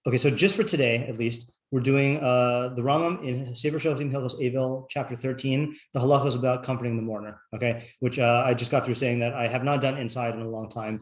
Okay, so just for today, at least, we're doing the Rambam in Sefer Shoftim Hilchos Avel, chapter 13, the halachos about comforting the mourner. Okay, which I just got through saying that I have not done inside in a long time.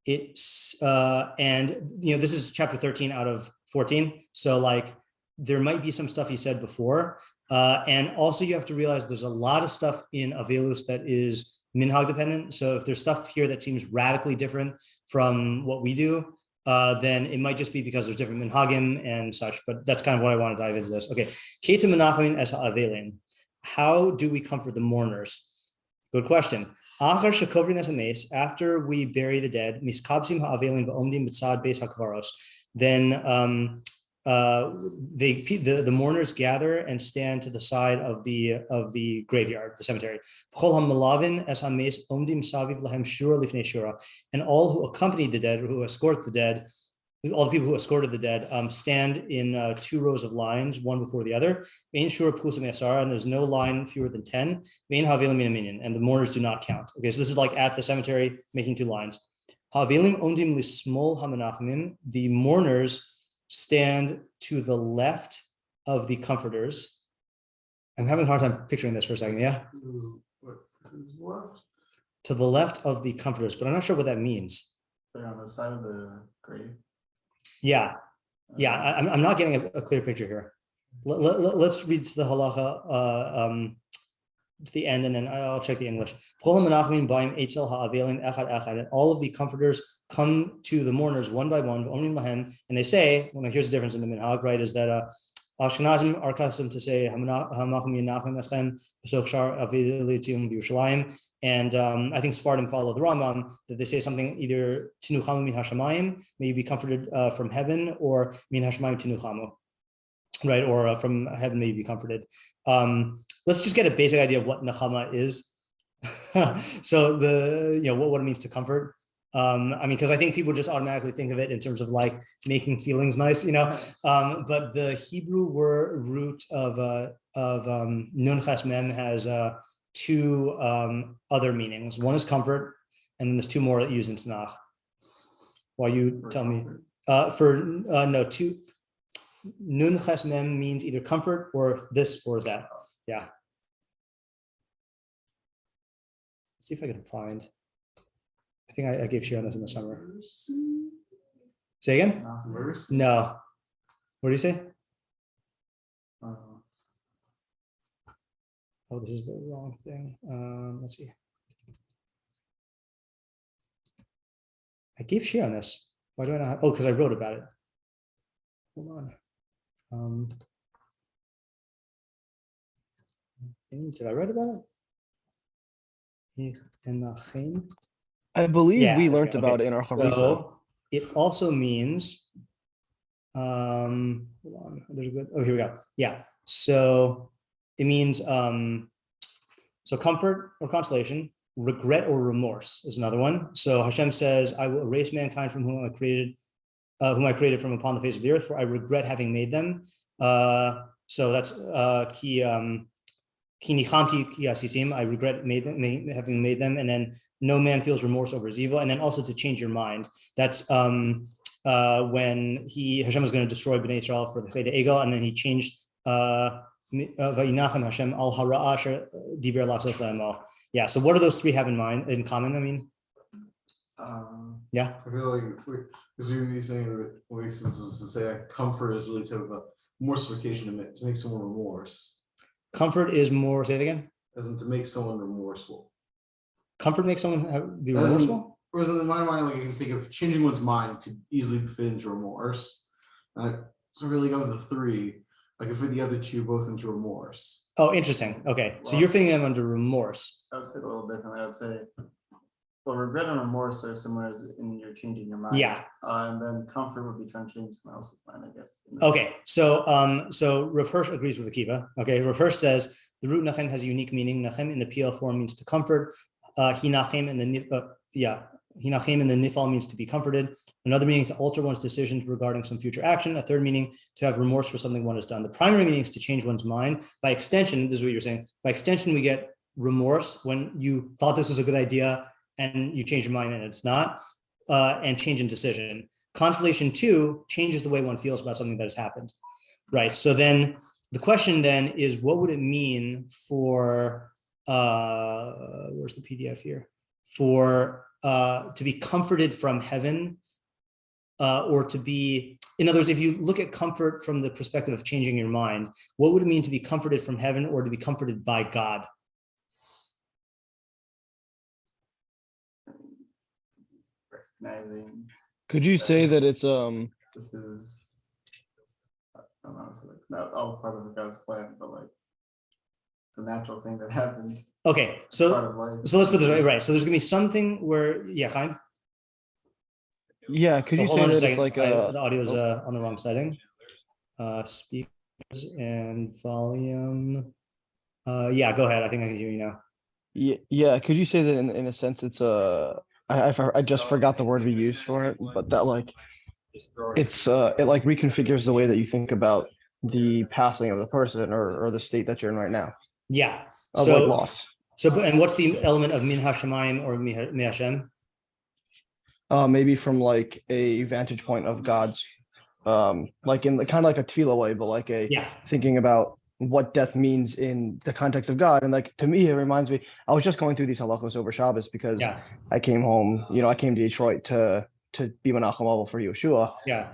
It's and this is chapter 13 out of 14. So like there might be some stuff he said before, and also you have to realize there's a lot of stuff in Avelus that is minhag dependent. So if there's stuff here that seems radically different from what we do, then it might just be because there's different minhagim and such. But that's kind of what I want to dive into this. Okay, Ketzim menachem as Aveilim. How do we comfort the mourners? Good question. After we bury the dead, then the mourners gather and stand to the side of the graveyard, the cemetery. And all who accompanied the dead, or who escort the dead, all the people who escorted the dead, stand in 2 rows of lines, one before the other. And there's no line fewer than 10. And the mourners do not count. Okay, so this is like at the cemetery, making 2 lines. The mourners stand to the left of the comforters. I'm having a hard time picturing this for a second. Yeah. Who's left? To the left of the comforters, but I'm not sure what that means. They're on the side of the grave. Yeah. I'm not getting a clear picture here. Let's read to the halacha to the end, and then I'll check the English. And all of the comforters come to the mourners one by one, and they say, here's the difference in the minhag, right, is that Ashkenazim are accustomed to say, and I think Sephardim follow the Rambam, that they say something either tinuchamu min hashamayim, may you be comforted from heaven, or min hashamayim tinuchamu, right, or from heaven may you be comforted. Let's just get a basic idea of what nechama is. So what it means to comfort. Because I think people just automatically think of it in terms of like making feelings nice, but the Hebrew word root of nun ches mem has 2 other meanings. One is comfort, and then there's 2 more that use in Tanakh. While you tell me, 2 nun ches mem means either comfort or this or that. Yeah. Let's see if I can find. I think I gave share on this in the summer. Say again? No. What do you say? Oh, this is the wrong thing. Let's see. I gave share on this. Why do I not have? Oh, because I wrote about it. Hold on. Did I write about it? I believe we learned about it in our Harisa. So it also means, hold on, there's a good, here we go. Yeah, so it means, so comfort or consolation, regret or remorse is another one. So Hashem says, I will erase mankind from whom I created from upon the face of the earth, for I regret having made them. So that's key. I regret having made them, and then no man feels remorse over his evil, and then also to change your mind. That's when Hashem was going to destroy Bnei Israel for the Cheder Egel, and then he changed Vayinachem Hashem al hara asher diber lasos la'amal. Yeah. So what do those 3 have in common? Yeah. I feel like because you're saying that, for instance, is to say that comfort is really type of a mortification to make someone remorse. Comfort is more, say it again? As in to make someone remorseful. Comfort makes someone be remorseful? Or in my mind, like you can think of changing one's mind could easily fit into remorse. So really go with the 3, like if the other 2 both into remorse. Oh, interesting. Okay. So you're fitting them under remorse. I would say it a little differently. I would say, well, regret and remorse are similar in you're changing your mind. Yeah. And then comfort would be trying to change someone else's mind, I guess. Okay. So Rav Hirsch agrees with Akiva. Okay. Rav Hirsch says the root nachem has a unique meaning. Nachem in the PL form means to comfort. Hinachem in the nifal means to be comforted. Another meaning to alter one's decisions regarding some future action. A third meaning to have remorse for something one has done. The primary meaning is to change one's mind. By extension, this is what you're saying. By extension, we get remorse when you thought this was a good idea and you change your mind and it's not. and change in decision. Consolation 2 changes the way one feels about something that has happened, right? So then the question then is, what would it mean for, where's the PDF here? For to be comforted from heaven, or to be, in other words, if you look at comfort from the perspective of changing your mind, what would it mean to be comforted from heaven or to be comforted by God? Recognizing. Could you say that it's This is, I don't know, it's like not all part of God's plan, but like it's a natural thing that happens. Okay, It's part so of life. let's put this way, right? So there's gonna be something where, yeah, Chaim? yeah, could you Hold say on that just a it's second. like The audio's on the wrong setting. Speakers and volume. Yeah, go ahead. I think I can hear you now. yeah, could you say that in a sense it's I just forgot the word we used for it, but that like it's it like reconfigures the way that you think about the passing of the person or the state that you're in right now Yeah. of So like loss. and what's the element of min hashamayim or mi Hashem? Maybe from like a vantage point of God's, like in the kind of like a Tefilah way, but like a Yeah. thinking about what death means in the context of God. And like to me, it reminds me, I was just going through these halachos over Shabbos because Yeah. I came home, I came to Detroit to be Menachem Avel for Yeshua. Yeah.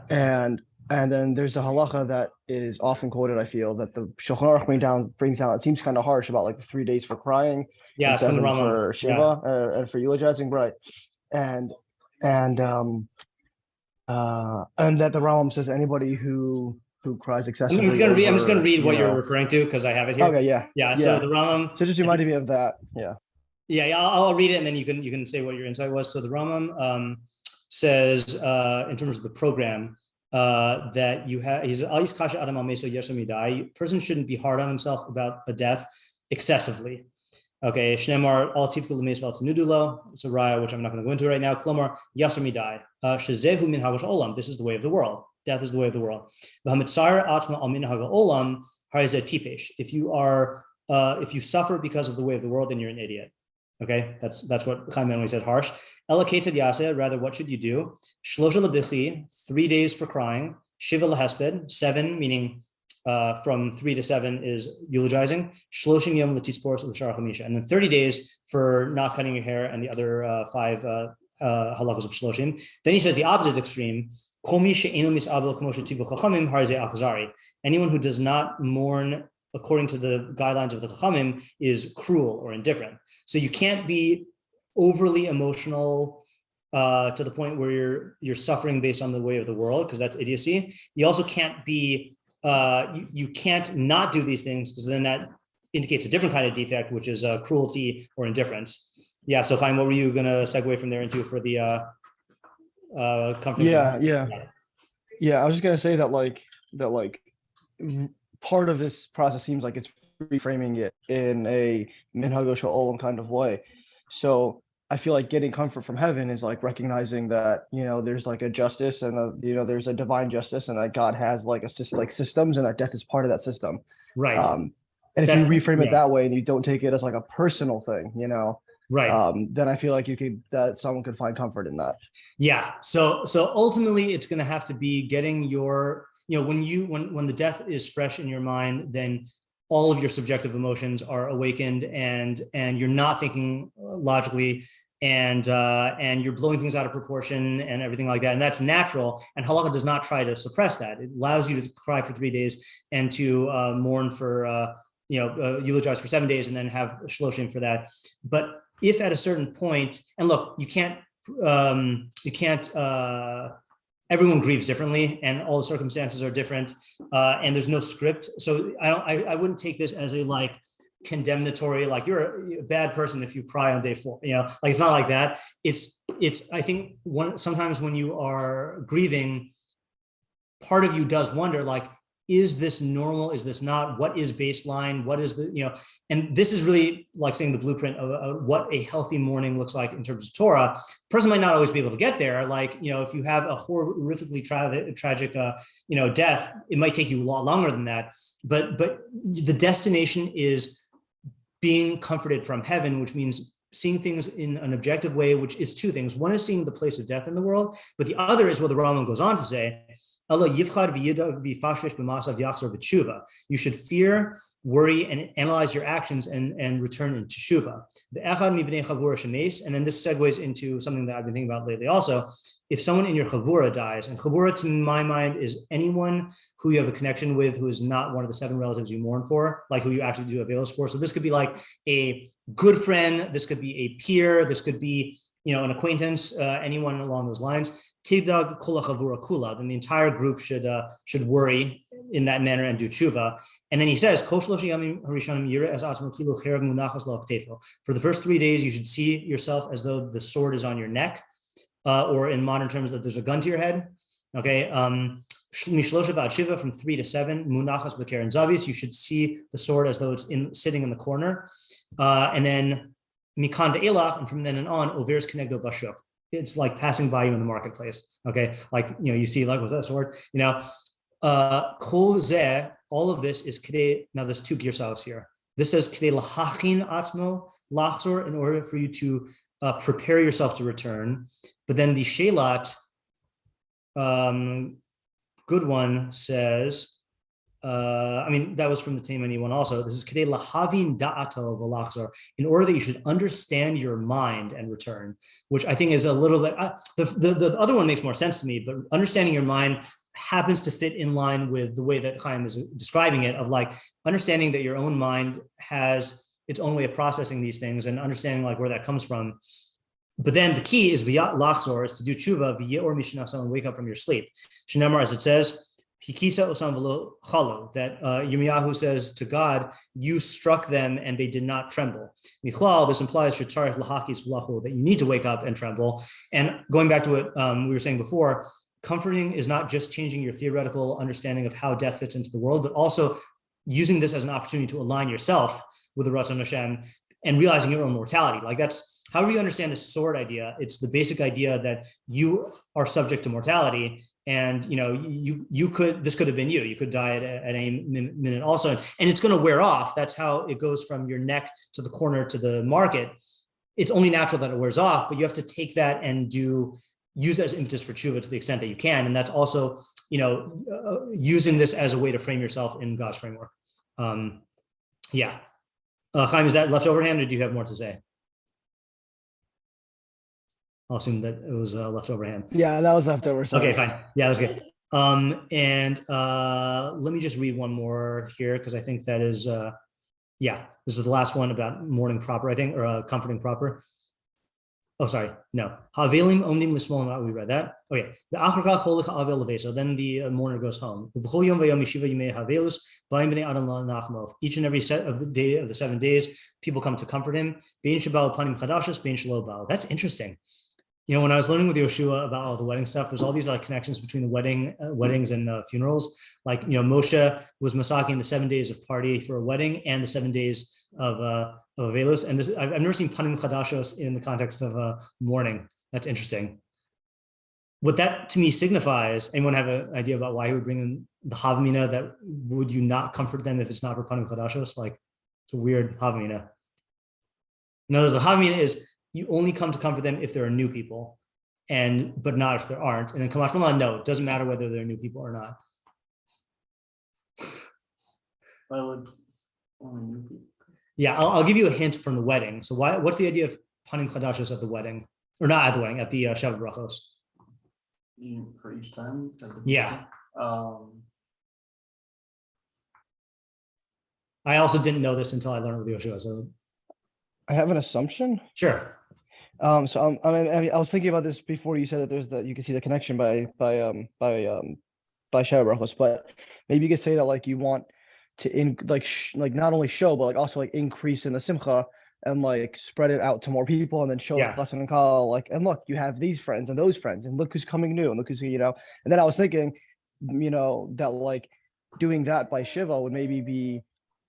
And then there's a halacha that is often quoted, I feel, that the Shulchan Aruch brings down. It seems kind of harsh about like the 3 days for crying, Yeah. and It's from the 7 Rambam. for Shiva, and for eulogizing, right? And that the Rambam says anybody who cries excessively. I'm just gonna over, read what you're referring to because I have it here. Okay, yeah. Yeah. So the Rambam. So it just reminded me of that. Yeah. Yeah, I'll read it and then you can say what your insight was. So the Rambam says in terms of the program that you have, he's always kasha adam al meso yeshem midai. Person shouldn't be hard on himself about a death excessively. Okay, Shnemar al tivku l'meis val tenudulo. It's a raya which I'm not going to go into right now. Klomar yashem midai. Shezehu min hagash olam. This is the way of the world. Death is the way of the world. V'hamitzar atma al min hagal olam harizeh tipesh. If you suffer because of the way of the world, then you're an idiot. Okay, that's what Chaim Emanuel said, harsh. Ela ketzad yaseh, rather, what should you do? Shlosha lebichi, 3 days for crying. Shiva lehesped, 7, meaning from 3 to 7 is eulogizing. Shloshim yom letisporos l'shar chamisha, and then 30 days for not cutting your hair and the other 5 halachos of shloshim. Then he says the opposite extreme. Anyone who does not mourn according to the guidelines of the Chachamim is cruel or indifferent. So you can't be overly emotional to the point where you're suffering based on the way of the world, because that's idiocy. You also can't be, you can't not do these things, because then that indicates a different kind of defect, which is cruelty or indifference. Yeah, so Chaim, what were you gonna segue from there into for the company? Yeah, I was just gonna say that part of this process seems like it's reframing it in a minhag sha'olam kind of way. So I feel like getting comfort from heaven is like recognizing that, there's like a justice and there's a divine justice, and that God has like systems, and that death is part of that system. Right. And if you reframe it that way and you don't take it as like a personal thing, right. Then I feel like that someone could find comfort in that. Yeah. So ultimately it's going to have to be getting your, when the death is fresh in your mind, then all of your subjective emotions are awakened, and you're not thinking logically, and you're blowing things out of proportion and everything like that. And that's natural. And halakha does not try to suppress that. It allows you to cry for 3 days and to mourn for, eulogize for 7 days and then have shloshim for that. But if at a certain point, and look, you can't, everyone grieves differently, and all the circumstances are different, and there's no script. So I wouldn't take this as a condemnatory, you're a bad person if you cry on day 4. It's not like that. It's I think sometimes when you are grieving, part of you does wonder, is this normal? Is this not? What is baseline? What is and this is really like saying the blueprint of what a healthy mourning looks like in terms of Torah. A person might not always be able to get there. If you have a horrifically tragic, death, it might take you a lot longer than that. But the destination is being comforted from heaven, which means seeing things in an objective way, which is two things. One is seeing the place of death in the world, but the other is what the Rambam goes on to say, you should fear, worry, and analyze your actions and return in teshuva. And then this segues into something that I've been thinking about lately also. If someone in your chavura dies, and chavura to my mind is anyone who you have a connection with who is not one of the 7 relatives you mourn for, like who you actually do Avelos for. So this could be like a good friend, this could be a peer, this could be an acquaintance, anyone along those lines. Tidag kula chavura kula, then the entire group should worry in that manner and do tshuva. And then he says, for the first 3 days, you should see yourself as though the sword is on your neck, or in modern terms that there's a gun to your head. Okay. Mishlosha ba'ad shiva, from 3 to 7, munachas b'keren zavis, you should see the sword as though it's sitting in the corner. And then mikan ve'elach, and from then on, over's kenegdo bashuk. It's like passing by you in the marketplace. Okay, like you see, like, what's that sword? Kol zeh, all of this is k'dei. Now there's 2 girsahos here. This says k'dei lahachin atzmo lachzor, in order for you to prepare yourself to return. But then the shelat, good one, says, that was from the Taimani one also. This is Kedei lahavin da'ato v'lachzor, in order that you should understand your mind and return, which I think is a little bit, the other one makes more sense to me, but understanding your mind happens to fit in line with the way that Chaim is describing it, of like understanding that your own mind has its own way of processing these things and understanding like where that comes from. But then the key is v'yat lachzor, is to do tshuva v'yeor mishnasa, and wake up from your sleep. Shnamar, as it says, Hikisa osam v'lo chalo, that Yirmiyahu says to God, you struck them and they did not tremble. Michlal, this implies shetzarich lahakis v'lachu, that you need to wake up and tremble. And going back to what we were saying before, comforting is not just changing your theoretical understanding of how death fits into the world, but also using this as an opportunity to align yourself with the Ratzon Hashem and realizing your own mortality. Like that's, however you understand the sword idea, it's the basic idea that you are subject to mortality, and this could have been you. You could die at any minute also, and it's going to wear off. That's how it goes from your neck to the corner to the market. It's only natural that it wears off, but you have to take that and use it as impetus for tshuva to the extent that you can, and that's also using this as a way to frame yourself in God's framework. Chaim, is that left overhand, or do you have more to say? I'll assume that it was leftover. Yeah, that was leftover. Sorry. Okay, fine. Yeah, that's good. And let me just read one more here, because I think that is, this is the last one about mourning proper, I think, or comforting proper. Oh, sorry, no. Aveilim omnim l'smol, we read that. Okay. The achraka cholich avel leveso. Then the mourner goes home. Each and every set of the day of the 7 days, people come to comfort him. That's interesting. When I was learning with Yoshua about all the wedding stuff, there's all these like connections between the weddings and funerals. Like, Moshe was masaking the 7 days of party for a wedding and the 7 days of Avelos. And this, I've never seen panim chadashos in the context of mourning. That's interesting. What that to me signifies, anyone have an idea about why he would bring in the havamina, that would you not comfort them if it's not for panim chadashos? Like, it's a weird havamina. In other words, the havamina is, you only come to comfort them if there are new people, but not if there aren't. And then Kamash Mallah, no, it doesn't matter whether there are new people or not. Why would only new people? Yeah, I'll give you a hint from the wedding. So what's the idea of panim chadashos at the wedding? Or not at the wedding, at the Shabbat Brachos? For each time? Yeah. I also didn't know this until I learned with Yoshua. So I have an assumption. Sure. I was thinking about this before you said that you can see the connection by Shabbat Brachos, but maybe you could say that like you want to not only show, but like also like increase in the simcha and like spread it out to more people, and then show like lesson and call, like, and look, you have these friends and those friends, and look who's coming new, and look who's and then I was thinking, that like doing that by Shiva would maybe be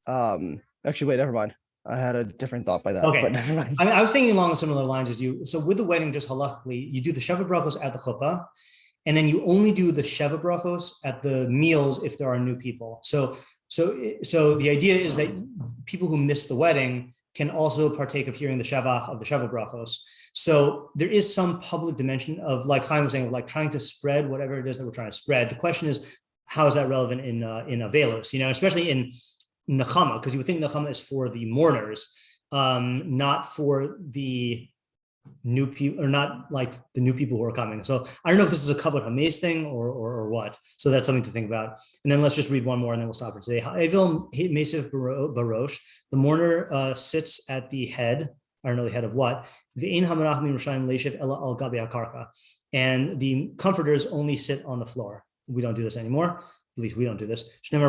actually wait, never mind. I had a different thought by that. Okay. But never mind. I was thinking along similar lines as you. So with the wedding, just halachically, you do the Shabbat Brachos at the chuppah, and then you only do the Shabbat Brachos at the meals if there are new people. So the idea is that people who miss the wedding, can also partake of hearing the Shavach of the Shavach brachos. So there is some public dimension of, like Chaim was saying, of like trying to spread whatever it is that we're trying to spread. The question is, how is that relevant in Avelos? Especially in Nechama, because you would think Nechama is for the mourners, not for the new people, or not like the new people who are coming. So I don't know if this is a Kavod Hameis thing or what. So that's something to think about. And then let's just read one more and then we'll stop for today. Avel Mesiv Barosh, the mourner sits at the head. I don't know the head of what. And the comforters only sit on the floor. We don't do this anymore. At least we don't do this. We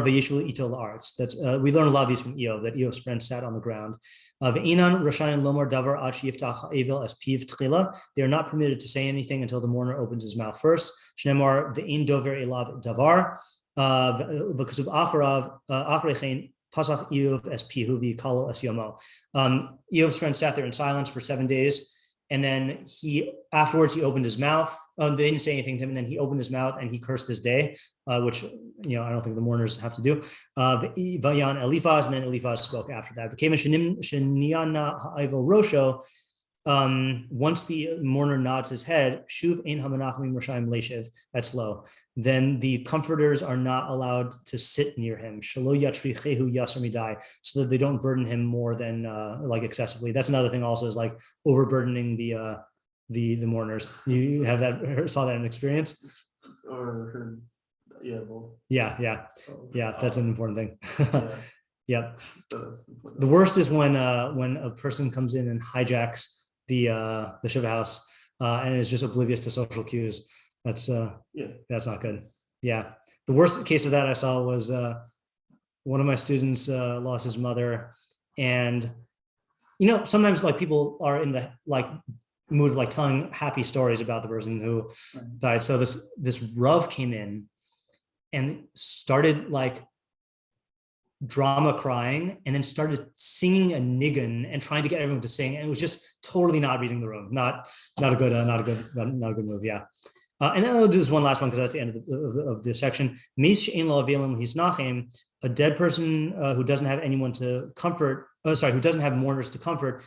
learn a lot of these from Eov, that Eov's friend sat on the ground. They are not permitted to say anything until the mourner opens his mouth first. Because of Pasach Eov es pihu v'kalo es yomo. Eov's friend sat there in silence for 7 days, and then afterwards he opened his mouth. They didn't say anything to him, and then he opened his mouth and he cursed his day, which I don't think the mourners have to do. Vayan Eliphaz, and then Eliphaz spoke after that. Once the mourner nods his head, shuv ein hamanachmim rashayim leishiv, that's low. Then the comforters are not allowed to sit near him, shelo yatrichehu yasar midai, so that they don't burden him more than like excessively. That's another thing also, is like overburdening the mourners. You have that, saw that in experience? Or heard, yeah, both. Yeah. That's an important thing. Yeah. Yep. The worst is when a person comes in and hijacks the Shiva house and is just oblivious to social cues. That's not good. Yeah. The worst case of that I saw was one of my students lost his mother, and sometimes like people are in the like mood of like telling happy stories about the person who died. So this Rav came in and started like drama crying, and then started singing a nigun and trying to get everyone to sing, and it was just totally not reading the room. Not a good move. Yeah. And then I'll do this one last one because that's the end of the section. A dead person who doesn't have anyone to comfort, who doesn't have mourners to comfort.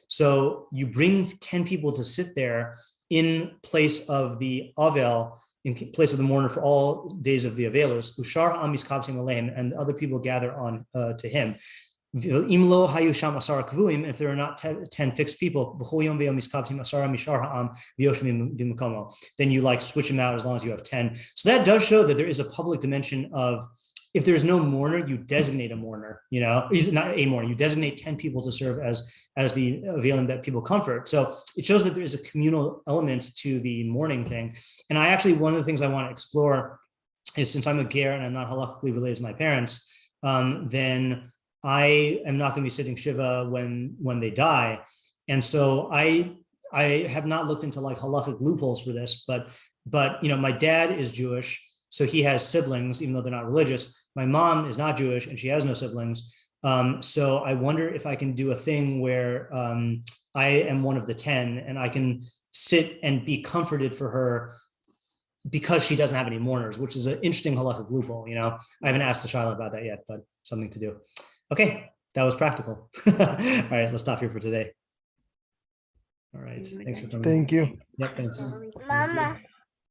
So you bring 10 people to sit there in place of the Avel, in place of the mourner for all days of the Avelos, and other people gather on to him. If there are not 10 fixed people, then you like switch them out as long as you have 10. So that does show that there is a public dimension of, if there's no mourner, you designate a mourner, not a mourner, you designate 10 people to serve as the Aveilim that people comfort. So it shows that there is a communal element to the mourning thing. And one of the things I want to explore is, since I'm a ger and I'm not halakhically related to my parents, then I am not going to be sitting Shiva when they die. And so I have not looked into like halachic loopholes for this, but my dad is Jewish, so he has siblings, even though they're not religious. My mom is not Jewish and she has no siblings. So I wonder if I can do a thing where I am one of the 10 and I can sit and be comforted for her because she doesn't have any mourners, which is an interesting halachic loophole. I haven't asked the Shiloh about that yet, but something to do. Okay, that was practical. All right, let's stop here for today. All right, thanks for coming. Thank you. Yep, thanks. Mama.